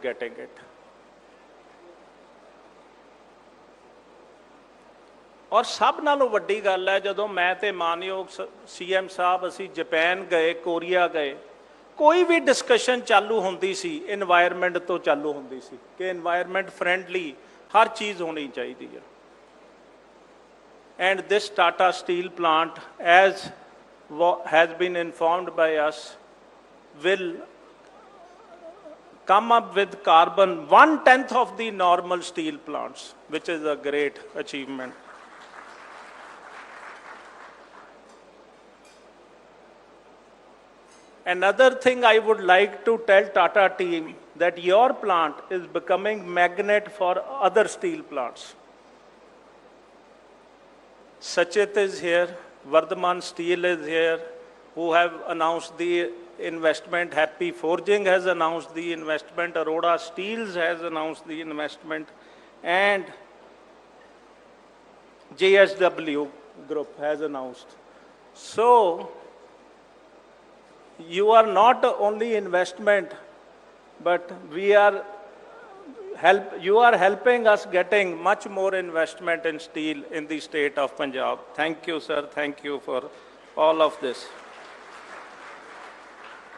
getting it. और सब नालों वड्डी गल है, जदों मैं ते मानयोग CM साहब असी जापान गए, कोरिया गए, कोई भी डिस्कशन चालू होंदी सी इन्वायरमेंट तो चालू होंदी सी कि इन्वायरमेंट फ्रेंडली हर चीज़ होनी चाहिए है. And this Tata Steel plant, as has been informed by us, will come up with carbon 1/10 of the normal steel plants, which is a great achievement. Another thing I would like to tell Tata team, that your plant is becoming magnet for other steel plants. Sachit is here, Vardhaman Steel is here, who have announced the investment. Happy Forging has announced the investment. Aurora Steels has announced the investment. And JSW Group has announced. So, you are not only investment, but you are helping us getting much more investment in steel in the state of Punjab. Thank you, sir. Thank you for all of this.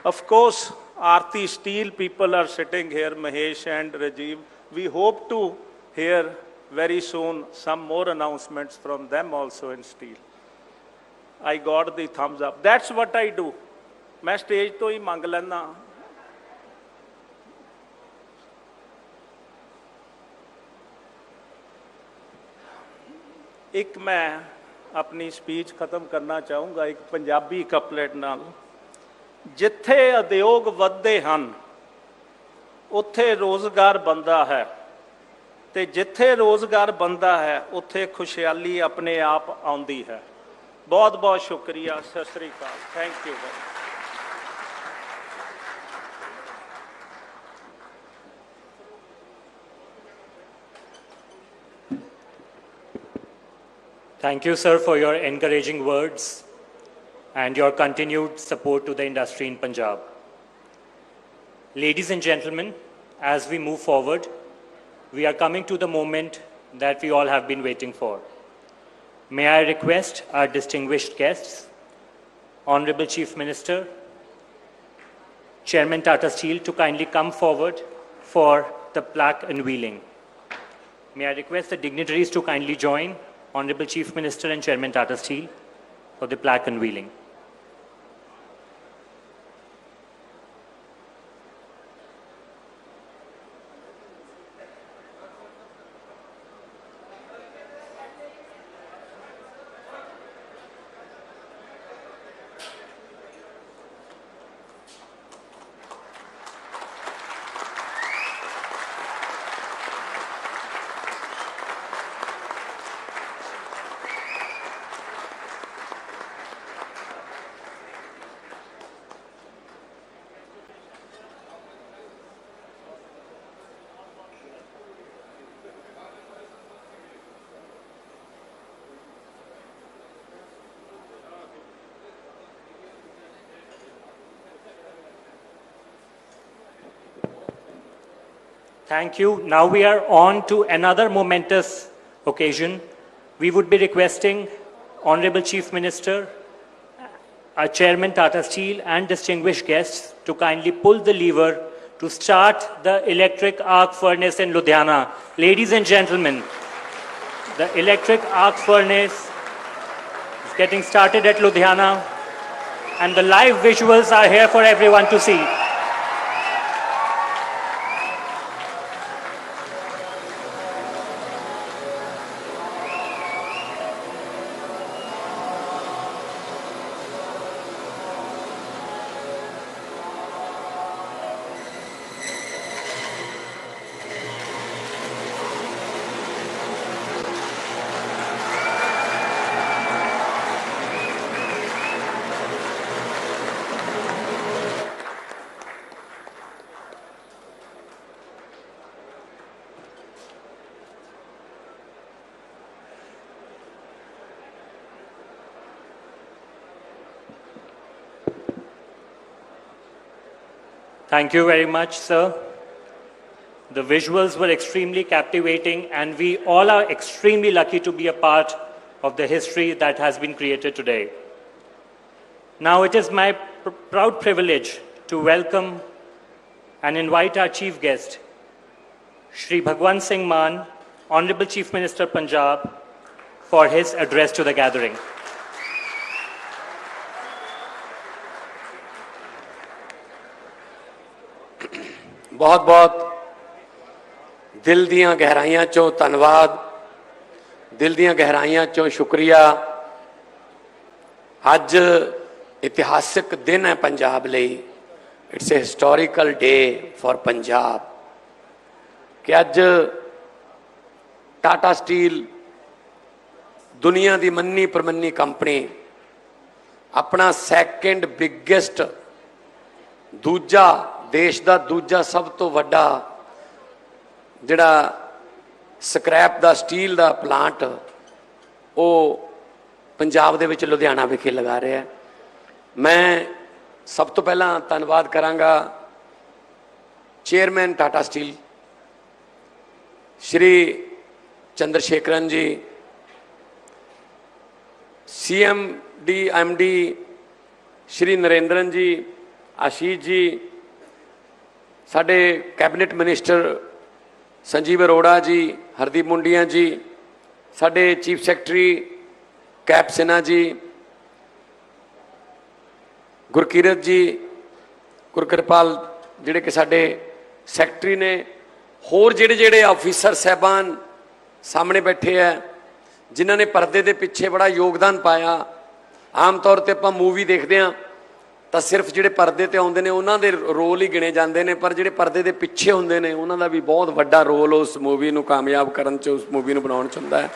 Of course, Aarti Steel people are sitting here, Mahesh and Rajiv. We hope to hear very soon some more announcements from them also in steel. I got the thumbs up. That's what I do. मैं stage तो ही मंग लेना. एक मैं अपनी speech खत्म करना चाहूँगा एक पंजाबी कपलेट नाल. जिथे उद्योग वधदे हन उत्थे रोज़गार बनदा है, ते जिथे रोज़गार बनदा है उत्थे खुशहाली अपने आप आउंदी है. बहुत बहुत शुक्रिया. सत श्री अकाल. Thank you. Thank you, sir, for your encouraging words and your continued support to the industry in Punjab. Ladies and gentlemen, as we move forward, we are coming to the moment that we all have been waiting for. May I request our distinguished guests, Honorable Chief Minister, Chairman Tata Steel, to kindly come forward for the plaque unveiling. May I request the dignitaries to kindly join Honorable Chief Minister and Chairman Tata Steel for the plaque unveiling. Thank you. Now we are on to another momentous occasion. We would be requesting Honorable Chief Minister, our Chairman Tata Steel and distinguished guests to kindly pull the lever to start the electric arc furnace in Ludhiana. Ladies and gentlemen, the electric arc furnace is getting started at Ludhiana and the live visuals are here for everyone to see. Thank you very much, sir. The visuals were extremely captivating, and we all are extremely lucky to be a part of the history that has been created today. Now it is my proud privilege to welcome and invite our chief guest, Shri Bhagwant Singh Mann, Honorable Chief Minister Punjab, for his address to the gathering. बहुत बहुत दिल दियां गहराइयां चों धन्नवाद, दिल दियां गहराइयां चों शुक्रिया। अज इतिहासिक दिन है पंजाब लई, it's a historical day for Punjab कि अज टाटा स्टील दुनिया की मन्नी प्रमन्नी कंपनी अपना सैकेंड बिगेस्ट दूजा देश का दूजा सब तो वड्डा जिहड़ा स्क्रैप दा स्टील दा प्लांट वो पंजाब दे विच लुधियाना विखे लगा रहा है। मैं सब तो पहला धन्नवाद करांगा चेयरमैन टाटा स्टील श्री चंद्रशेखरन जी, CMD MD श्री नरेंद्रन जी, आशीष जी, साडे कैबिनेट मिनिस्टर संजीव अरोड़ा जी, हरदीप मुंडिया जी, साडे chief secretary cap Sinha ji, Gurkirat जी, गुरकिरपाल जिहड़े कि साडे सैकटरी ने, होर जिहड़े जिहड़े ऑफिसर साहबान सामने बैठे है जिन्हों ने परदे के पिछे बड़ा योगदान पाया। आम तौर पर आपां मूवी देखते हैं तो सिर्फ जिहड़े परदे ते आउंदे ने उन्हां दे रोल ही गिने जाते हैं, पर जिहड़े परदे के पिछे हुंदे ने उन्हां दा भी बहुत वड्डा रोल उस मूवी नूं कामयाब करन च, उस मूवी नूं बनाउण च हुंदा है।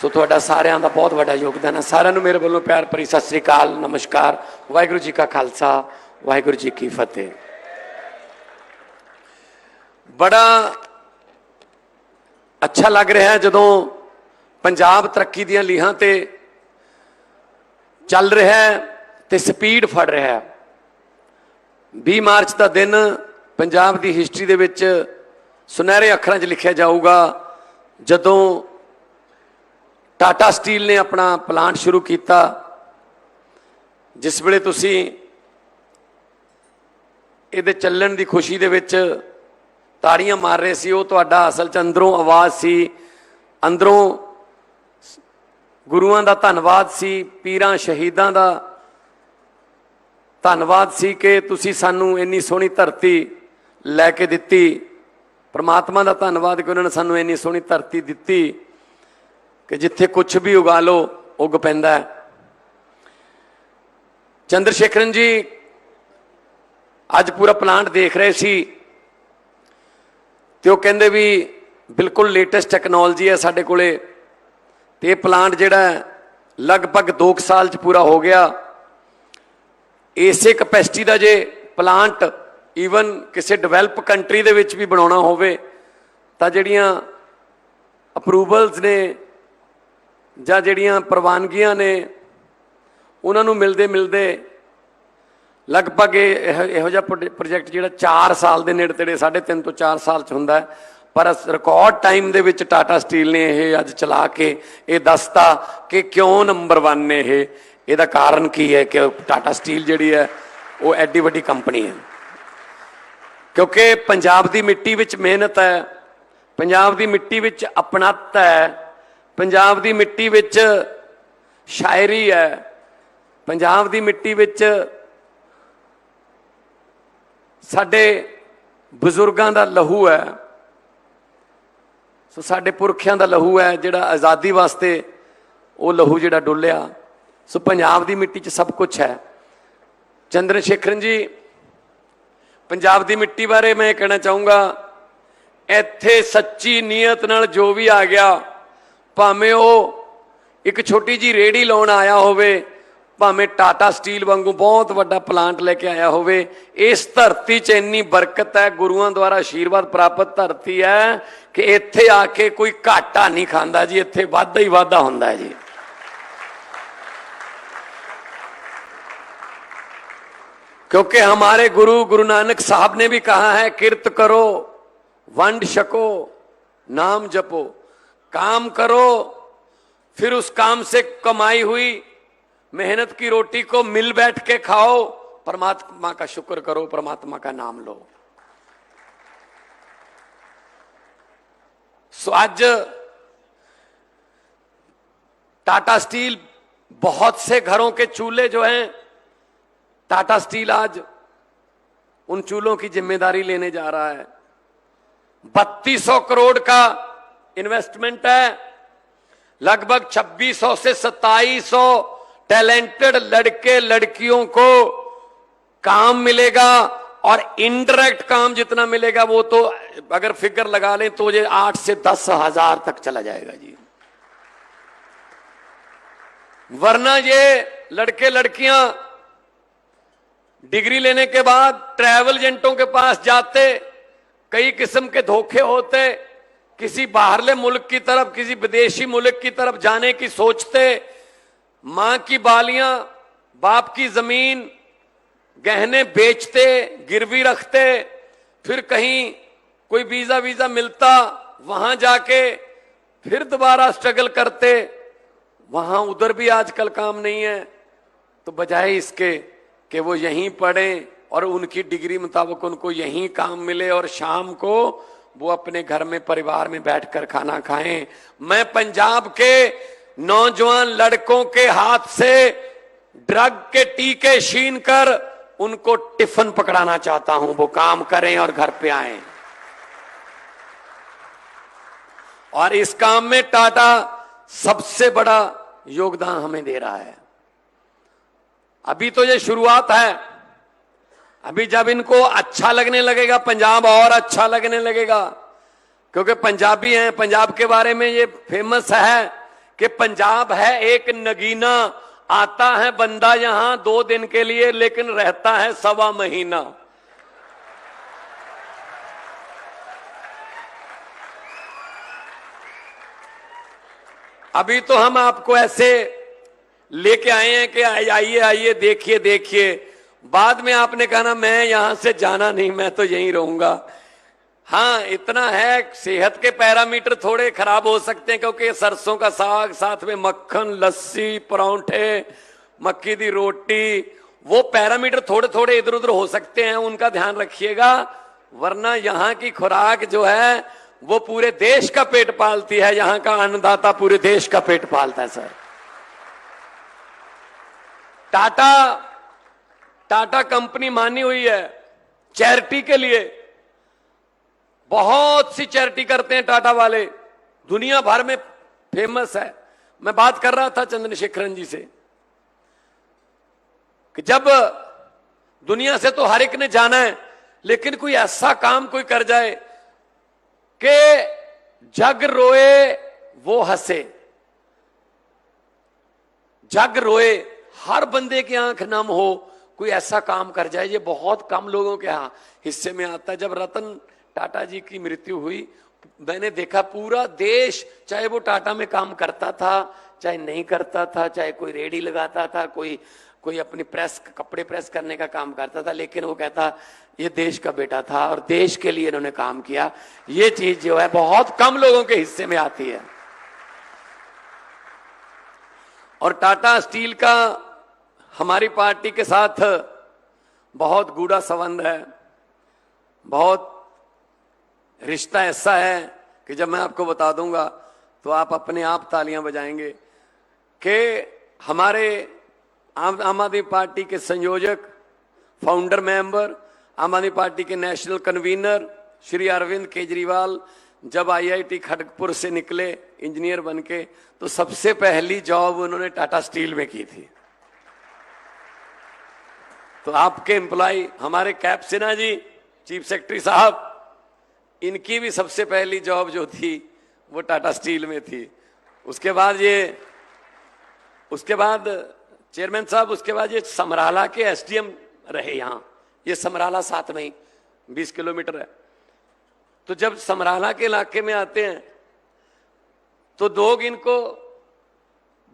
सो तुहाडा सारिआं दा बहुत वड्डा योगदान है। सारिआं नूं मेरे वल्लों प्यार भरी सत श्री अकाल, नमस्कार, वाहिगुरू जी का खालसा, वाहिगुरू जी की फतेह। बड़ा अच्छा लग रहा है जदों पंजाब तरक्की दीआं लीहां ते चल रहा है ते स्पीड फड़ रहा है। 20 मार्च का दिन पंजाब की हिस्टरी दे विच सुनहरे अखरां 'च लिखिया जाऊगा जदों टाटा स्टील ने अपना प्लांट शुरू किया। जिस वेले तुसीं इहदे चलण की खुशी दे विच ताड़ियां मार रहे सी, वो तुहाडा असल च अंदरों आवाज़ सी, अंदरों गुरुआं दा धन्नवाद सी, पीरां शहीदां दा धन्नवाद सी कि तुसीं सानू इन्नी सोहनी धरती लैके दित्ती। परमात्मा का धन्नवाद कि उन्होंने सानू इन्नी सोहनी धरती दित्ती कि जिथे कुछ भी उगा लो उग पैंदा है। चंद्रशेखरन जी अज पूरा प्लांट देख रहे सी तो कहते भी बिल्कुल लेटेस्ट टैक्नोलॉजी है साडे कोले, ते ये प्लांट जिहड़ा लगभग 2 साल च पूरा हो गया। इसे कैपेसिटी का जे प्लांट ईवन किसी डिवेलप कंट्री दे विच भी बनाउणा होवे तां जिहड़ियां अप्रूवल्स ने जां जिहड़ियां प्रवानगियां ने उन्हां नूं मिलदे मिलदे लगभग इहो जिहा प्रोजैक्ट जिहड़ा 4 साल के नेड़े तेड़े 3.5 तो 4 साल च हुंदा है, पर रिकॉर्ड टाइम दे विच टाटा स्टील ने यह अज चला के ये दसता कि क्यों नंबर 1 ने यह कारण की है कि टाटा स्टील जिहड़ी है वो एडी वड्डी कंपनी है। क्योंकि पंजाब की मिट्टी विच मेहनत है, पंजाब की मिट्टी विच अपनत्त है, पंजाब की मिट्टी विच शायरी है, पंजाब की मिट्टी विच साडे बजुर्गों का लहू है। सो साडे पुरखियां दा लहू है जिहड़ा आज़ादी वास्ते वो लहू जिहड़ा डुलिया। सो पंजाब की मिट्टी च सब कुछ है। चंद्रशेखरन जी पंजाब की मिट्टी बारे मैं कहना चाहूँगा, इत्थे सच्ची नीयत नाल जो भी आ गया, भावें वो एक छोटी जी रेहड़ी लाउण आया होवे, भावें टाटा स्टील वांगू बहुत वड्डा प्लांट लेके आया होवे, इस धरती च इन्नी बरकत है, गुरुआं द्वारा आशीर्वाद प्राप्त धरती है कि इत्थे आके कोई घाटा नहीं खांदा जी, इत्थे वाधा ही वाधा हुंदा है जी। क्योंकि हमारे गुरु नानक साहब ने भी कहा है, किरत करो वंड छको, नाम जपो, काम करो, फिर उस काम से कमाई हुई मेहनत की रोटी को मिल बैठ के खाओ, परमात्मा का शुक्र करो, परमात्मा का नाम लो। सो आज टाटा स्टील, बहुत से घरों के चूल्हे जो हैं, टाटा स्टील आज उन चूल्हों की जिम्मेदारी लेने जा रहा है। 3200 करोड़ का इन्वेस्टमेंट है, लगभग 2600 से 2700 टैलेंटेड लड़के लड़कियों को काम मिलेगा, और इनडायरेक्ट काम जितना मिलेगा वो तो अगर फिगर लगा लें तो ये 8 से 10 हजार तक चला जाएगा जी। वरना ये लड़के लड़कियां डिग्री लेने के बाद ट्रैवल एजेंटों के पास जाते, कई किस्म के धोखे होते, किसी बाहरले मुल्क की तरफ, किसी विदेशी मुल्क की तरफ जाने की सोचते, मां की बालियां, बाप की जमीन, गहने बेचते, गिरवी रखते, फिर कहीं कोई वीजा मिलता, वहां जाके फिर दोबारा स्ट्रगल करते, वहां उधर भी आजकल काम नहीं है। तो बजाय इसके कि वो यहीं पढ़ें और उनकी डिग्री मुताबिक उनको यहीं काम मिले और शाम को वो अपने घर में परिवार में बैठकर खाना खाएं, मैं पंजाब के नौजवान लड़कों के हाथ से ड्रग के टीके छीन कर उनको टिफिन पकड़ाना चाहता हूं, वो काम करें और घर पे आएं। और इस काम में टाटा सबसे बड़ा योगदान हमें दे रहा है। अभी तो ये शुरुआत है, अभी जब इनको अच्छा लगने लगेगा, पंजाब और अच्छा लगने लगेगा, क्योंकि पंजाबी हैं। पंजाब के बारे में ये फेमस है कि पंजाब है एक नगीना, आता है बंदा यहां 2 दिन के लिए लेकिन रहता है 1.25 महीना। अभी तो हम आपको ऐसे लेके आए हैं कि आइए आइए देखिए देखिए, बाद में आपने कहा ना मैं यहां से जाना नहीं, मैं तो यहीं रहूंगा। हाँ, इतना है, सेहत के पैरामीटर थोड़े खराब हो सकते हैं, क्योंकि सरसों का साग, साथ में मक्खन, लस्सी, परांठे, मक्की दी रोटी, वो पैरामीटर थोड़े थोड़े इधर उधर हो सकते हैं, उनका ध्यान रखिएगा। वरना यहां की खुराक जो है वो पूरे देश का पेट पालती है, यहां का अन्नदाता पूरे देश का पेट पालता है। सर, टाटा कंपनी मानी हुई है चैरिटी के लिए, बहुत सी चैरिटी करते हैं टाटा वाले, दुनिया भर में फेमस है। मैं बात कर रहा था चंद्रशेखरन जी से कि जब दुनिया से तो हर एक ने जाना है, लेकिन कोई ऐसा काम कोई कर जाए कि जग रोए वो हंसे, जग रोए, हर बंदे की आंख नम हो, कोई ऐसा काम कर जाए, ये बहुत कम लोगों के हिस्से में आता है। जब रतन टाटा जी की मृत्यु हुई, मैंने देखा पूरा देश, चाहे वो टाटा में काम करता था चाहे नहीं करता था, चाहे कोई रेडी लगाता था, कोई अपनी प्रेस, कपड़े प्रेस करने का काम करता था, लेकिन वो कहता ये देश का बेटा था और देश के लिए इन्होंने काम किया। ये चीज जो है बहुत कम लोगों के हिस्से में आती है। और टाटा स्टील का हमारी पार्टी के साथ बहुत गूढ़ा संबंध है, बहुत रिश्ता ऐसा है कि जब मैं आपको बता दूंगा तो आप अपने आप तालियां बजाएंगे कि हमारे आम आदमी पार्टी के संयोजक, फाउंडर मेंबर, आम आदमी पार्टी के नेशनल कन्वीनर श्री अरविंद केजरीवाल जब आईआईटी खड़गपुर से निकले इंजीनियर बनके, तो सबसे पहली जॉब उन्होंने टाटा स्टील में की थी। तो आपके एम्प्लॉय हमारे cap Sinha ji, chief secretary साहब, इनकी भी सबसे पहली जॉब जो थी वो टाटा स्टील में थी। उसके बाद चेयरमैन साहब, उसके बाद ये समराला के एसडीएम रहे यहाँ, ये समराला साथ में ही 20 किलोमीटर है। तो जब समराला के इलाके में आते हैं तो लोग इनको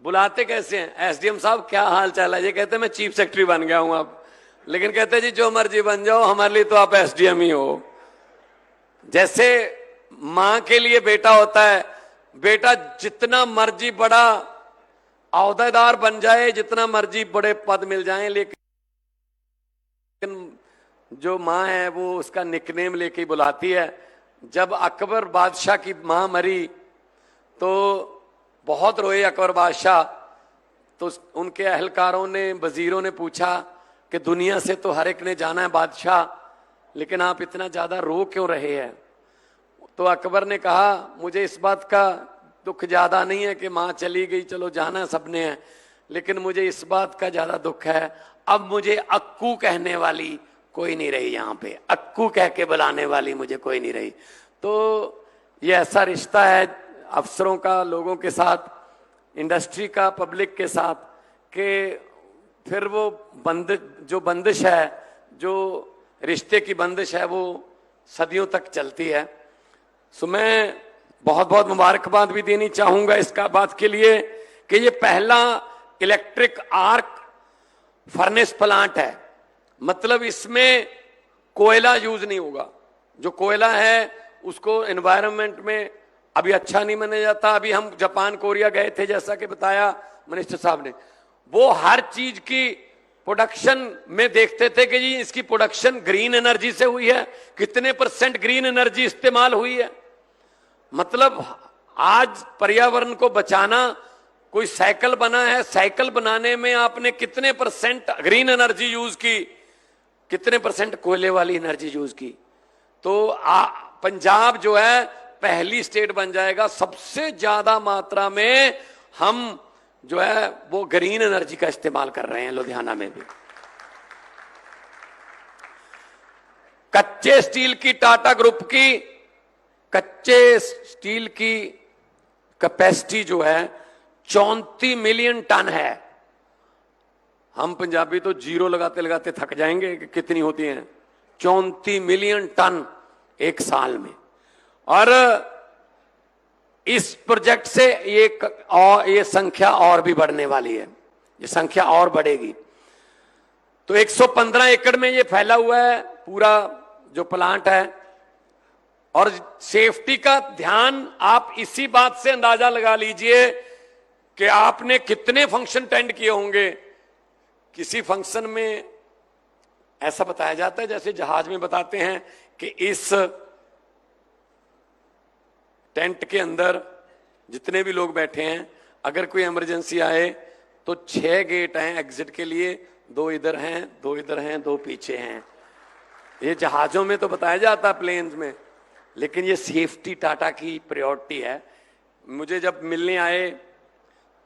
बुलाते कैसे हैं, एसडीएम साहब क्या हाल चाल है, ये कहते हैं मैं चीफ सेक्रेटरी बन गया हूं अब, लेकिन कहते हैं जी जो मर्जी बन जाओ, हमारे लिए तो आप एसडीएम ही हो। जैसे मां के लिए बेटा होता है, बेटा जितना मर्जी बड़ा औहदेदार बन जाए, जितना मर्जी बड़े पद मिल जाएं, लेकिन जो मां है वो उसका निकनेम लेके ही बुलाती है। जब अकबर बादशाह की मां मरी तो बहुत रोए अकबर बादशाह। तो उनके अहलकारों ने, वजीरों ने पूछा कि दुनिया से तो हर एक ने जाना है बादशाह, लेकिन आप इतना ज्यादा रो क्यों रहे हैं? तो अकबर ने कहा, मुझे इस बात का दुख ज्यादा नहीं है कि मां चली गई, चलो जाना सबने है, लेकिन मुझे इस बात का ज्यादा दुख है, अब मुझे अक्कू कहने वाली कोई नहीं रही, यहां पे अक्कू कह के बुलाने वाली मुझे कोई नहीं रही। तो ये ऐसा रिश्ता है अफसरों का लोगों के साथ, इंडस्ट्री का पब्लिक के साथ, कि फिर वो जो बंदिश है, जो रिश्ते की बंदिश है, वो सदियों तक चलती है। सो मैं बहुत बहुत मुबारकबाद भी देनी चाहूंगा इसका बात के लिए कि ये पहला इलेक्ट्रिक आर्क फर्नेस प्लांट है। मतलब इसमें कोयला यूज नहीं होगा। जो कोयला है उसको एनवायरनमेंट में अभी अच्छा नहीं माना जाता। अभी हम जापान कोरिया गए थे, जैसा कि बताया मिनिस्टर साहब ने, वो हर चीज की प्रोडक्शन में देखते थे कि जी इसकी प्रोडक्शन ग्रीन एनर्जी से हुई है, कितने % ग्रीन एनर्जी इस्तेमाल हुई है। मतलब आज पर्यावरण को बचाना, कोई साइकिल बना है, साइकिल बनाने में आपने कितने % ग्रीन एनर्जी यूज की, कितने % कोयले वाली एनर्जी यूज की। तो पंजाब जो है पहली स्टेट बन जाएगा, सबसे ज्यादा मात्रा में हम जो है वो ग्रीन एनर्जी का इस्तेमाल कर रहे हैं। लुधियाना में भी कच्चे स्टील की, टाटा ग्रुप की कच्चे स्टील की कैपेसिटी जो है 34 मिलियन टन है। हम पंजाबी तो जीरो लगाते लगाते थक जाएंगे कि कितनी होती हैं, 34 मिलियन टन एक साल में। और इस प्रोजेक्ट से ये संख्या और भी बढ़ने वाली है, ये संख्या और बढ़ेगी। तो 115 एकड़ में ये फैला हुआ है पूरा जो प्लांट है। और सेफ्टी का ध्यान आप इसी बात से अंदाजा लगा लीजिए कि आपने कितने फंक्शन अटेंड किए होंगे। किसी फंक्शन में ऐसा बताया जाता है, जैसे जहाज में बताते हैं कि इस टेंट के अंदर जितने भी लोग बैठे हैं, अगर कोई इमरजेंसी आए तो 6 गेट हैं एग्जिट के लिए, 2 इधर हैं, 2 इधर हैं, 2 पीछे हैं। ये जहाजों में तो बताया जाता है, प्लेन्स में, लेकिन ये सेफ्टी टाटा की प्रायोरिटी है। मुझे जब मिलने आए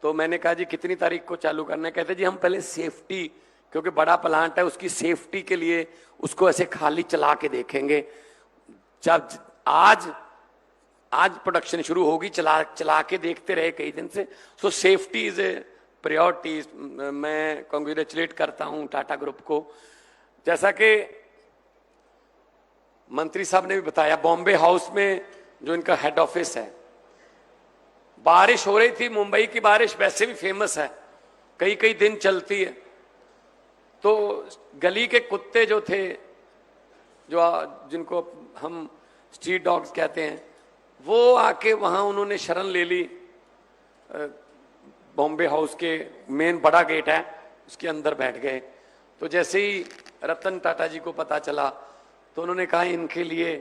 तो मैंने कहा जी कितनी तारीख को चालू करना है? कहते जी हम पहले सेफ्टी, क्योंकि बड़ा प्लांट है, उसकी सेफ्टी के लिए उसको ऐसे खाली चला के देखेंगे। जब आज प्रोडक्शन शुरू होगी, चला के देखते रहे कई दिन से। सो सेफ्टी इज ए प्रायोरिटी। मैं कांग्रेचुलेट करता हूं टाटा ग्रुप को। जैसा कि मंत्री साहब ने भी बताया, बॉम्बे हाउस में जो इनका हेड ऑफिस है, बारिश हो रही थी। मुंबई की बारिश वैसे भी फेमस है, कई कई दिन चलती है। तो गली के कुत्ते जो थे, जिनको हम स्ट्रीट डॉग्स कहते हैं, वो आके वहां उन्होंने शरण ले ली। बॉम्बे हाउस के मेन बड़ा गेट है, उसके अंदर बैठ गए। तो जैसे ही रतन टाटा जी को पता चला तो उन्होंने कहा इनके लिए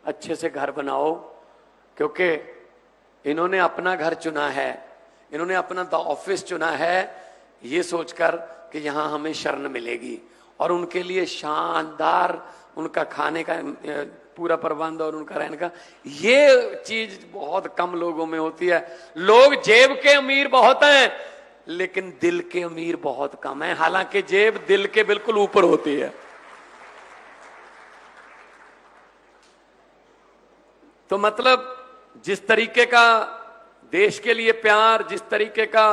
अच्छे से घर बनाओ, क्योंकि इन्होंने अपना घर चुना है, इन्होंने अपना ऑफिस चुना है ये सोचकर कि यहां हमें शरण मिलेगी। और उनके लिए शानदार उनका खाने का पूरा प्रबंध और उनका रहने का, ये चीज बहुत कम लोगों में होती है। लोग जेब के अमीर बहुत हैं, लेकिन दिल के अमीर बहुत कम है। हालांकि जेब दिल के बिल्कुल ऊपर होती है। तो मतलब जिस तरीके का देश के लिए प्यार, जिस तरीके का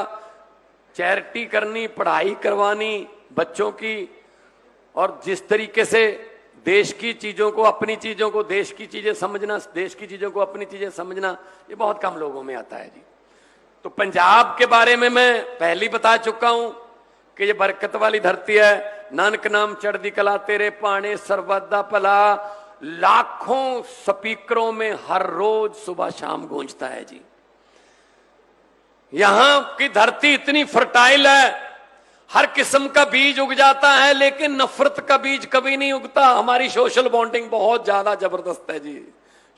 चैरिटी करनी, पढ़ाई करवानी बच्चों की, और जिस तरीके से देश की चीजों को, अपनी चीजों को देश की चीजें समझना, देश की चीजों को अपनी चीजें समझना, ये बहुत कम लोगों में आता है जी। तो पंजाब के बारे में मैं पहले ही बता चुका हूं कि ये बरकत वाली धरती है। नानक नाम चढ़दी कला तेरे पाने, सर्वत दा भला। लाखों स्पीकरों में हर रोज सुबह शाम गूंजता है जी। यहां की धरती इतनी फर्टाइल है, हर किस्म का बीज उग जाता है, लेकिन नफरत का बीज कभी नहीं उगता। हमारी सोशल बॉन्डिंग बहुत ज्यादा जबरदस्त है जी,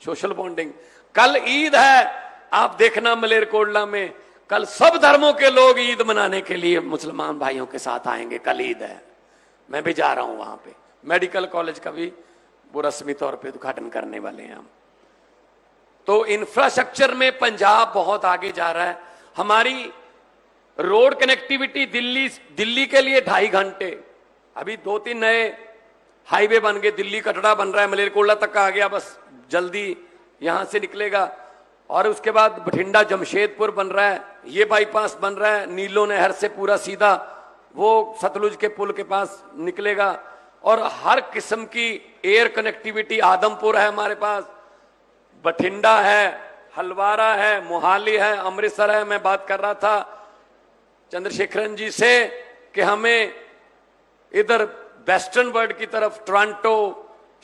सोशल बॉन्डिंग। कल ईद है, आप देखना मलेरकोटला में कल सब धर्मों के लोग ईद मनाने के लिए मुसलमान भाइयों के साथ आएंगे। कल ईद है, मैं भी जा रहा हूं वहां पे। मेडिकल कॉलेज का भी वो रस्मी तौर पे उद्घाटन करने वाले हैं हम। तो इंफ्रास्ट्रक्चर में पंजाब बहुत आगे जा रहा है। हमारी रोड कनेक्टिविटी दिल्ली के लिए 2.5 घंटे, अभी 2-3 नए हाईवे बन गए, दिल्ली कटरा बन रहा है, मलेरकोटला तक आ गया, बस जल्दी यहां से निकलेगा। और उसके बाद बठिंडा जमशेदपुर बन रहा है, ये बाईपास बन रहा है, नीलो नहर से पूरा सीधा वो सतलुज के पुल के पास निकलेगा। और हर किस्म की एयर कनेक्टिविटी, आदमपुर है हमारे पास, बठिंडा है, हलवारा है, मोहाली है, अमृतसर है। मैं बात कर रहा था चंद्रशेखरन जी से कि हमें इधर वेस्टर्न वर्ल्ड की तरफ Toronto,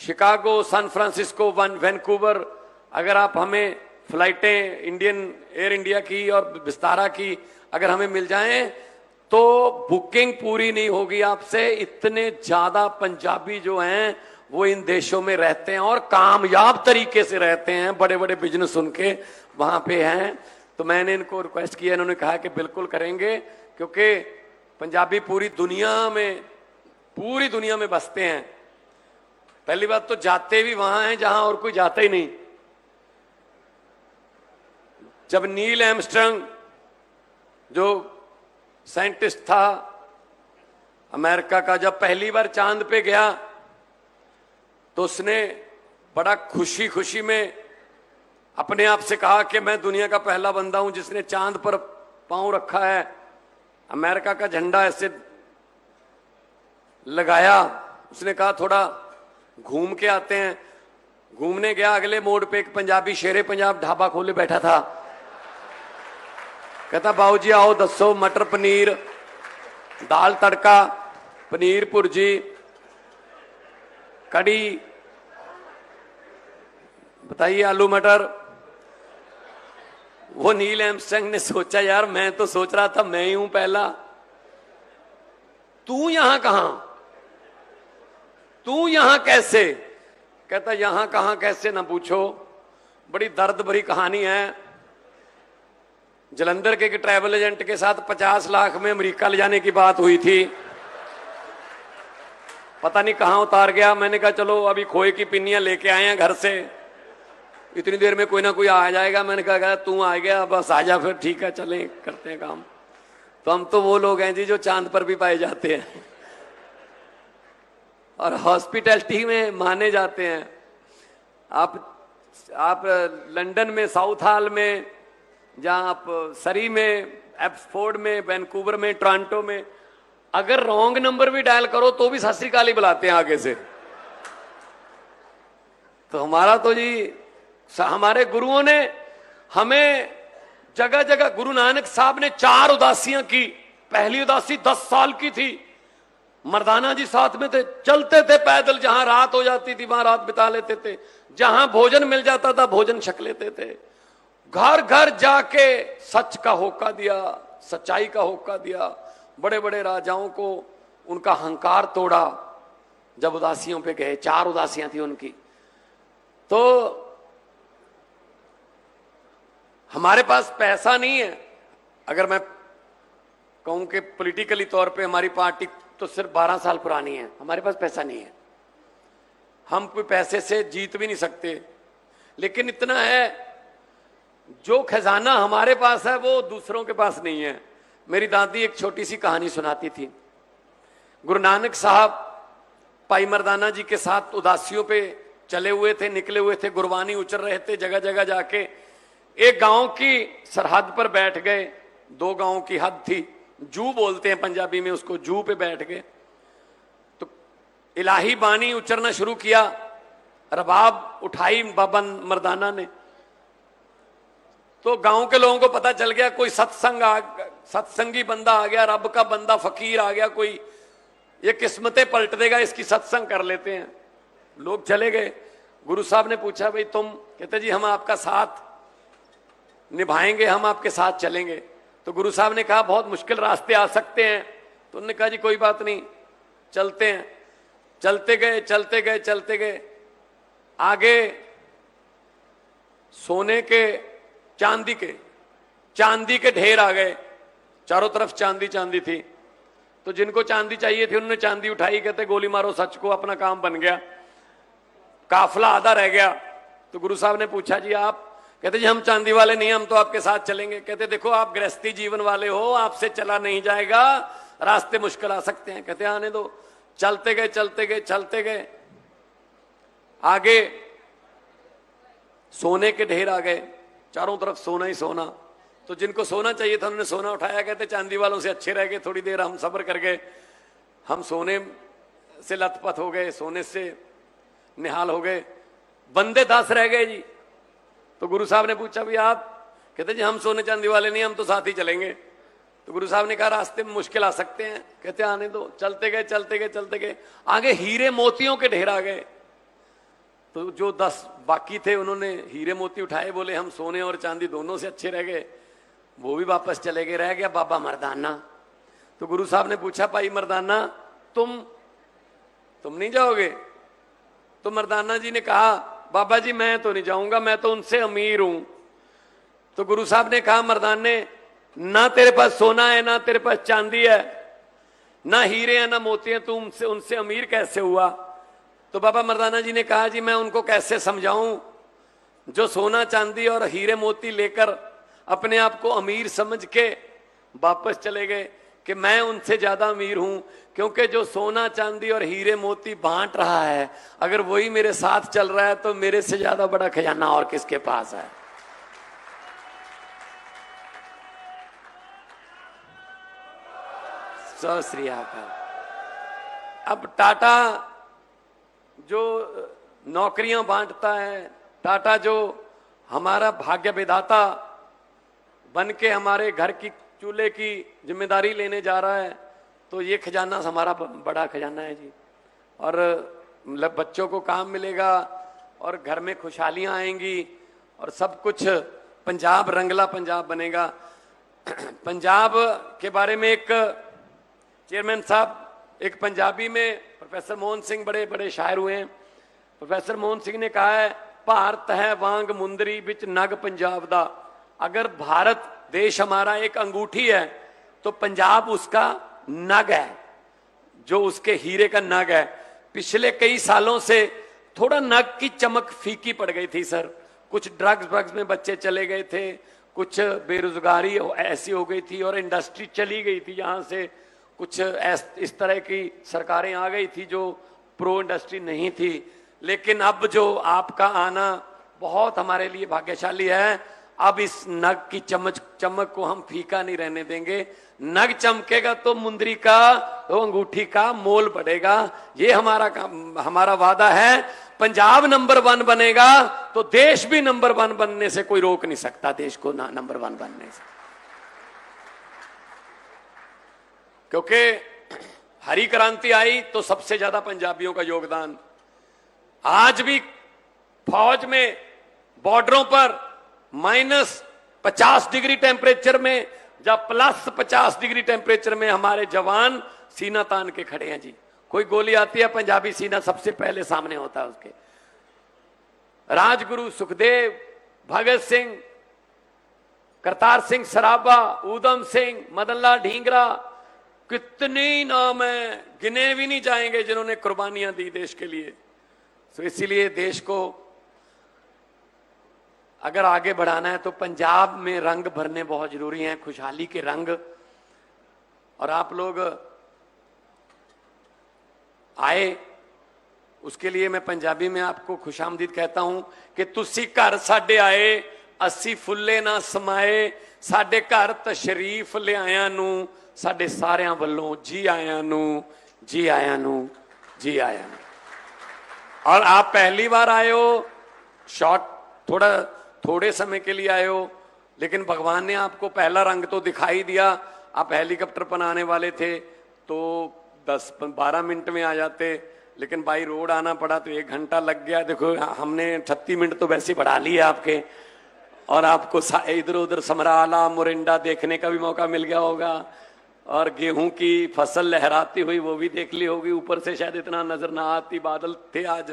Chicago, San Francisco, Vancouver, अगर आप हमें फ्लाइटें इंडियन एयर इंडिया की और विस्तारा की अगर हमें मिल जाएं तो बुकिंग पूरी नहीं होगी आपसे। इतने ज्यादा पंजाबी जो हैं वो इन देशों में रहते हैं और कामयाब तरीके से रहते हैं, बड़े बड़े बिजनेस उनके वहां पे हैं। तो मैंने इनको रिक्वेस्ट किया, इन्होंने कहा कि बिल्कुल करेंगे, क्योंकि पंजाबी पूरी दुनिया में बसते हैं। पहली बात तो जाते भी वहां हैं जहां और कोई जाता ही नहीं। जब नील आर्मस्ट्रांग जो साइंटिस्ट था अमेरिका का, जब पहली बार चांद पे गया तो उसने बड़ा खुशी खुशी में अपने आप से कहा कि मैं दुनिया का पहला बंदा हूं जिसने चांद पर पांव रखा है। अमेरिका का झंडा ऐसे लगाया, उसने कहा थोड़ा घूम के आते हैं। घूमने गया, अगले मोड़ पे एक पंजाबी शेरे पंजाब ढाबा खोले बैठा था। कहता बाबू जी आओ दसो, मटर पनीर, दाल तड़का, पनीर भुर्जी, कड़ी, बताइए आलू मटर। वो नील आर्मस्ट्रांग ने सोचा यार मैं तो सोच रहा था मैं ही हूं पहला, तू यहां कहां, तू यहां कैसे? कहता यहां कहां कैसे ना पूछो, बड़ी दर्द भरी कहानी है। जलंधर के ट्रैवल एजेंट के साथ 50 लाख में अमेरिका ले जाने की बात हुई थी, पता नहीं कहां उतार गया। मैंने कहा चलो अभी खोए की पिन्नियां लेके आए हैं घर से, इतनी देर में कोई ना कोई आ जाएगा। मैंने कहा तू आ गया, बस आ जा फिर, ठीक है चलें करते हैं काम। तो हम तो वो लोग हैं जी जो चांद पर भी पाए जाते हैं और हॉस्पिटैलिटी में माने जाते हैं। आप लंदन में, साउथ हॉल में, जहां आप सरी में, एब्सफोर्ड में, वैंकूवर में, टोरंटो में, अगर रॉन्ग नंबर भी डायल करो तो भी सत श्री अकाल ही बुलाते हैं आगे से। तो हमारा तो जी, हमारे गुरुओं ने हमें जगह जगह, गुरु नानक साहब ने 4 उदासियां की। पहली उदासी 10 साल की थी, मर्दाना जी साथ में थे, चलते थे पैदल, जहां रात हो जाती थी वहां रात बिता लेते थे, जहां भोजन मिल जाता था भोजन छक लेते थे। घर घर जाके सच का होका दिया, सच्चाई का होका दिया। बड़े बड़े राजाओं को उनका अहंकार तोड़ा जब उदासियों पे गए। 4 उदासियां थी उनकी। तो हमारे पास पैसा नहीं है। अगर मैं कहूं कि पॉलिटिकली तौर पे हमारी पार्टी तो सिर्फ 12 साल पुरानी है, हमारे पास पैसा नहीं है, हम कोई पैसे से जीत भी नहीं सकते। लेकिन इतना है, जो खजाना हमारे पास है वो दूसरों के पास नहीं है। मेरी दादी एक छोटी सी कहानी सुनाती थी। गुरु नानक साहब भाई मर्दाना जी के साथ उदासियों पे चले हुए थे, निकले हुए थे, गुरबानी उचर रहे थे, जगह जगह जाके एक गांव की सरहद पर बैठ गए। 2 गांव की हद थी, जू बोलते हैं पंजाबी में उसको, जू पे बैठ गए। तो इलाही बानी उचरना शुरू किया, रबाब उठाई बाबा मर्दाना ने। तो गांव के लोगों को पता चल गया कोई सत्संगी बंदा आ गया, रब का बंदा फकीर आ गया कोई, ये किस्मतें पलट देगा, इसकी सत्संग कर लेते हैं। लोग चले गए। गुरु साहब ने पूछा भाई तुम, कहते जी हम आपका साथ निभाएंगे, हम आपके साथ चलेंगे। तो गुरु साहब ने कहा बहुत मुश्किल रास्ते आ सकते हैं। तो उन्होंने कहा जी कोई बात नहीं, चलते हैं। चलते गए चलते गए चलते गए, आगे सोने के चांदी के ढेर आ गए, चारों तरफ चांदी चांदी थी। तो जिनको चांदी चाहिए थी उन्होंने चांदी उठाई, कहते गोली मारो सच को, अपना काम बन गया। काफिला आधा रह गया। तो गुरु साहब ने पूछा जी आप, कहते जी हम चांदी वाले नहीं, हम तो आपके साथ चलेंगे। कहते देखो आप गृहस्थी जीवन वाले हो, आपसे चला नहीं जाएगा, रास्ते मुश्किल आ सकते हैं। कहते आने दो। चलते गए चलते गए चलते गए, आगे सोने के ढेर आ गए, चारों तरफ सोना ही सोना। तो जिनको सोना चाहिए था उन्होंने सोना उठाया, कहते चांदी वालों से अच्छे रह गए, थोड़ी देर हम सब्र कर गए, हम सोने से लथपथ हो गए, सोने से निहाल हो गए, बंदे 10 रह गए जी। तो गुरु साहब ने पूछा भी आप, कहते जी हम सोने चांदी वाले नहीं, हम तो साथ ही चलेंगे। तो गुरु साहब ने कहा रास्ते में मुश्किल आ सकते हैं। कहते आने दो। चलते गए चलते गए चलते गए, आगे हीरे मोतियों के ढेर आ गए। तो जो 10 बाकी थे उन्होंने हीरे मोती उठाए, बोले हम सोने और चांदी दोनों से अच्छे रह गए, वो भी वापस चले गए। रह गया बाबा मर्दाना। तो गुरु साहब ने पूछा भाई मर्दाना तुम नहीं जाओगे? तो मर्दाना जी ने कहा बाबा जी मैं तो नहीं जाऊंगा, मैं तो उनसे अमीर हूं। तो गुरु साहब ने कहा मर्दाने, ना तेरे पास सोना है, ना तेरे पास चांदी है, ना हीरे हैं, ना मोती हैं, तू उनसे अमीर कैसे हुआ? तो बाबा मर्दाना जी ने कहा जी मैं उनको कैसे समझाऊं जो सोना चांदी और हीरे मोती लेकर अपने आप को अमीर समझ के वापस चले गए, कि मैं उनसे ज्यादा अमीर हूं, क्योंकि जो सोना चांदी और हीरे मोती बांट रहा है, अगर वही मेरे साथ चल रहा है तो मेरे से ज्यादा बड़ा खजाना और किसके पास है? सत श्री अकाल। अब टाटा जो नौकरियां बांटता है, टाटा जो हमारा भाग्य विधाता बन के हमारे घर की चूल्हे की जिम्मेदारी लेने जा रहा है, तो ये खजाना हमारा बड़ा खजाना है जी। और मतलब बच्चों को काम मिलेगा और घर में खुशहालियां आएंगी और सब कुछ पंजाब रंगला पंजाब बनेगा। पंजाब के बारे में एक चेयरमैन साहब, एक पंजाबी में प्रोफेसर मोहन सिंह बड़े बड़े शायर हुए हैं। प्रोफेसर मोहन सिंह ने कहा है भारत है वांग मुंदरी बिच नग पंजाब दा। अगर भारत देश हमारा एक अंगूठी है तो पंजाब उसका नग है, जो उसके हीरे का नग है। पिछले कई सालों से थोड़ा नग की चमक फीकी पड़ गई थी सर। कुछ ड्रग्स में बच्चे चले गए थे, कुछ बेरोजगारी ऐसी हो गई थी और इंडस्ट्री चली गई थी यहाँ से, कुछ इस तरह की सरकारें आ गई थी जो प्रो इंडस्ट्री नहीं थी। लेकिन अब जो आपका आना बहुत हमारे लिए भाग्यशाली है। अब इस नग की चमक को हम फीका नहीं रहने देंगे। नग चमकेगा तो मुंदरी का, तो अंगूठी का मोल बढ़ेगा। ये हमारा वादा है। पंजाब नंबर 1 बनेगा तो देश भी नंबर 1 बनने से कोई रोक नहीं सकता, देश को नंबर 1 बनने से। क्योंकि हरी क्रांति आई तो सबसे ज्यादा पंजाबियों का योगदान। आज भी फौज में बॉर्डरों पर -50 डिग्री टेम्परेचर में या +50 डिग्री टेम्परेचर में हमारे जवान सीना तान के खड़े हैं जी। कोई गोली आती है पंजाबी सीना सबसे पहले सामने होता है उसके। राजगुरु सुखदेव, भगत सिंह, करतार सिंह सराबा, ऊधम सिंह, मदन लाल ढींगरा, कितने नाम है, गिने भी नहीं जाएंगे जिन्होंने कुर्बानियां दी देश के लिए। तो इसीलिए देश को अगर आगे बढ़ाना है तो पंजाब में रंग भरने बहुत जरूरी हैं, खुशहाली के रंग। और आप लोग आए, उसके लिए मैं पंजाबी में आपको खुशामदीद कहता हूं कि तुसी घर साडे आए, अस्सी फुल्ले ना समाए, साडे घर तशरीफ लिआया नू, साडे सारियां वल्लों जी आया नू, जी आया नू, जी आया नू। और आप पहली बार आए हो, थोड़े समय के लिए आए हो, लेकिन भगवान ने आपको पहला रंग तो दिखाई दिया। आप हेलीकॉप्टर पर आने वाले थे तो 10-12 मिनट में आ जाते, लेकिन बाई रोड आना पड़ा तो 1 घंटा लग गया। देखो हमने 38 मिनट तो वैसे बढ़ा लिए आपके, और आपको इधर उधर समराला मोरिंडा देखने का भी मौका मिल गया होगा, और गेहूं की फसल लहराती हुई वो भी देख ली होगी। ऊपर से शायद इतना नजर ना आती, बादल थे आज।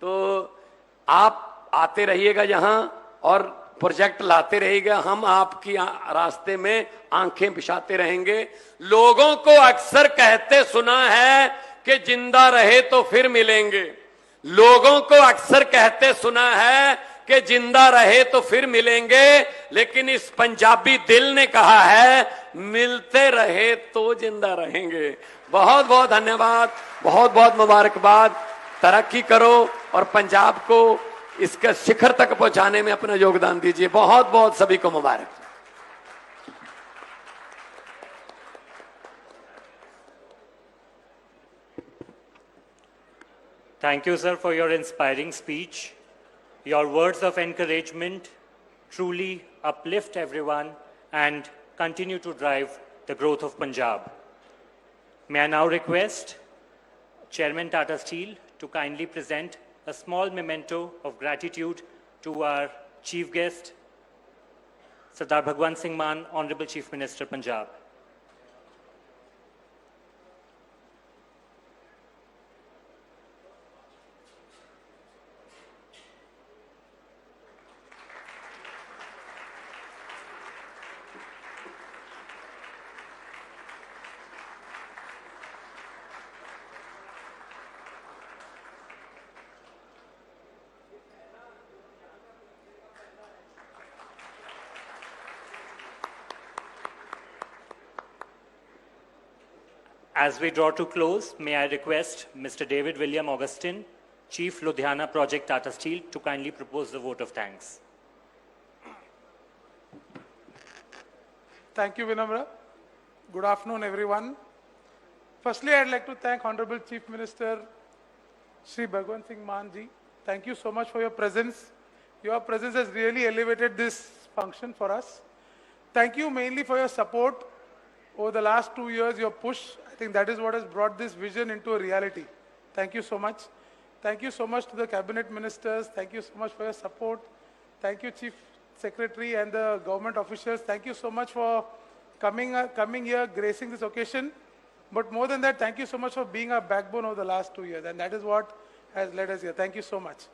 तो आप आते रहिएगा यहाँ और प्रोजेक्ट लाते रहिएगा, हम आपकी रास्ते में आंखें बिछाते रहेंगे। लोगों को अक्सर कहते सुना है कि जिंदा रहे तो फिर मिलेंगे। लोगों को अक्सर कहते सुना है कि जिंदा रहे तो फिर मिलेंगे, लेकिन इस पंजाबी दिल ने कहा है मिलते रहे तो जिंदा रहेंगे। बहुत बहुत धन्यवाद, बहुत बहुत मुबारकबाद। तरक्की करो और पंजाब को इसके शिखर तक पहुंचाने में अपना योगदान दीजिए। बहुत बहुत सभी को मुबारक। Thank you, sir, for your inspiring speech. Your words of encouragement truly uplift everyone and continue to drive the growth of Punjab. May I now request Chairman Tata Steel to kindly present a small memento of gratitude to our chief guest, Sardar Bhagwant Singh Mann, Honorable Chief Minister, Punjab. As we draw to close, may I request Mr. David William Augustine, Chief Ludhiana Project Tata Steel, to kindly propose the vote of thanks. Thank you, Vinamra. Good afternoon, everyone. Firstly, I'd like to thank Honorable Chief Minister Shri Bhagwant Singh Mann ji. Thank you so much for your presence. Your presence has really elevated this function for us. Thank you mainly for your support over the last 2 years, your push. I think that is what has brought this vision into a reality. Thank you so much. Thank you so much to the cabinet ministers. Thank you so much for your support. Thank you, Chief Secretary and the government officials. Thank you so much for coming here, gracing this occasion. But more than that, thank you so much for being our backbone over the last 2 years. And that is what has led us here. Thank you so much.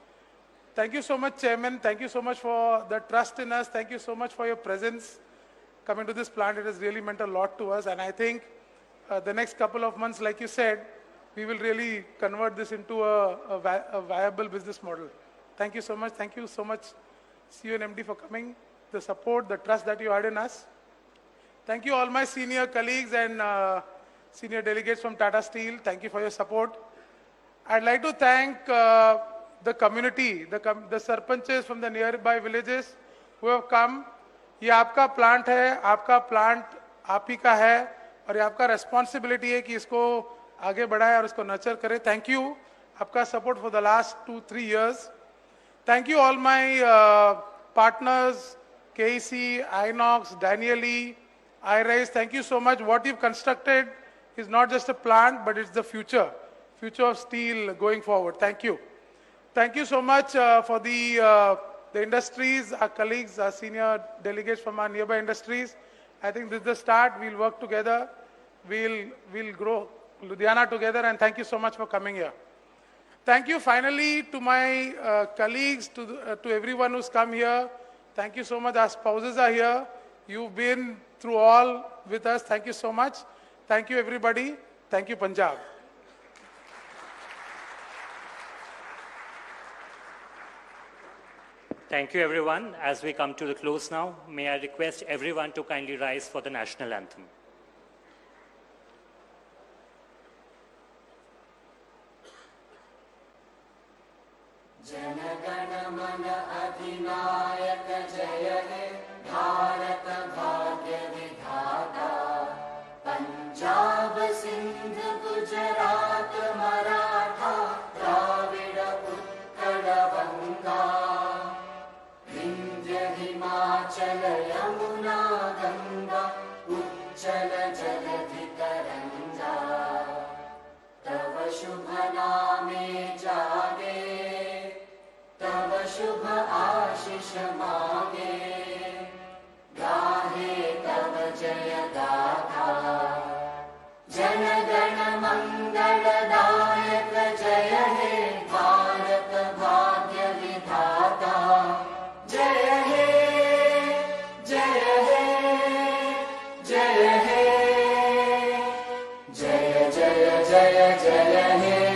Thank you so much, Chairman. Thank you so much for the trust in us. Thank you so much for your presence. Coming to this plant, it has really meant a lot to us. And I think the next couple of months, like you said, we will really convert this into a viable business model. Thank you so much. Thank you so much, CEO and MD, for coming, the support, the trust that you had in us. Thank you all my senior colleagues and senior delegates from Tata Steel. Thank you for your support. I'd like to thank the community, the sarpanches from the nearby villages who have come. ये आपका plant है, आपका plant आप ही का है, और ये आपका रेस्पॉन्सिबिलिटी है कि इसको आगे बढ़ाए और इसको नर्चर करे. थैंक यू आपका support for the last 2-3 years. Thank you all my partners, KEC, Inox, Daniel E, iRise. Thank you so much. What you've constructed is not just a plant, but it's the future of steel going forward. Thank you. Thank you so much for the industries, our colleagues, our senior delegates from our nearby industries. I think this is the start. We'll work together. We'll grow Ludhiana together, and thank you so much for coming here. Thank you finally to my colleagues, to everyone who's come here. Thank you so much. Our spouses are here. You've been through all with us. Thank you so much. Thank you, everybody. Thank you, Punjab. Thank you, everyone. As we come to the close now, may I request everyone to kindly rise for the national anthem. शुभ नामे जागे, तव शुभ आशीष मांगे, गाहे तव जय गाथा। जन गण मंगलदायक जय हे भारत भाग्य विधाता। जय हे जय हे जय हे जय जय जय जय हे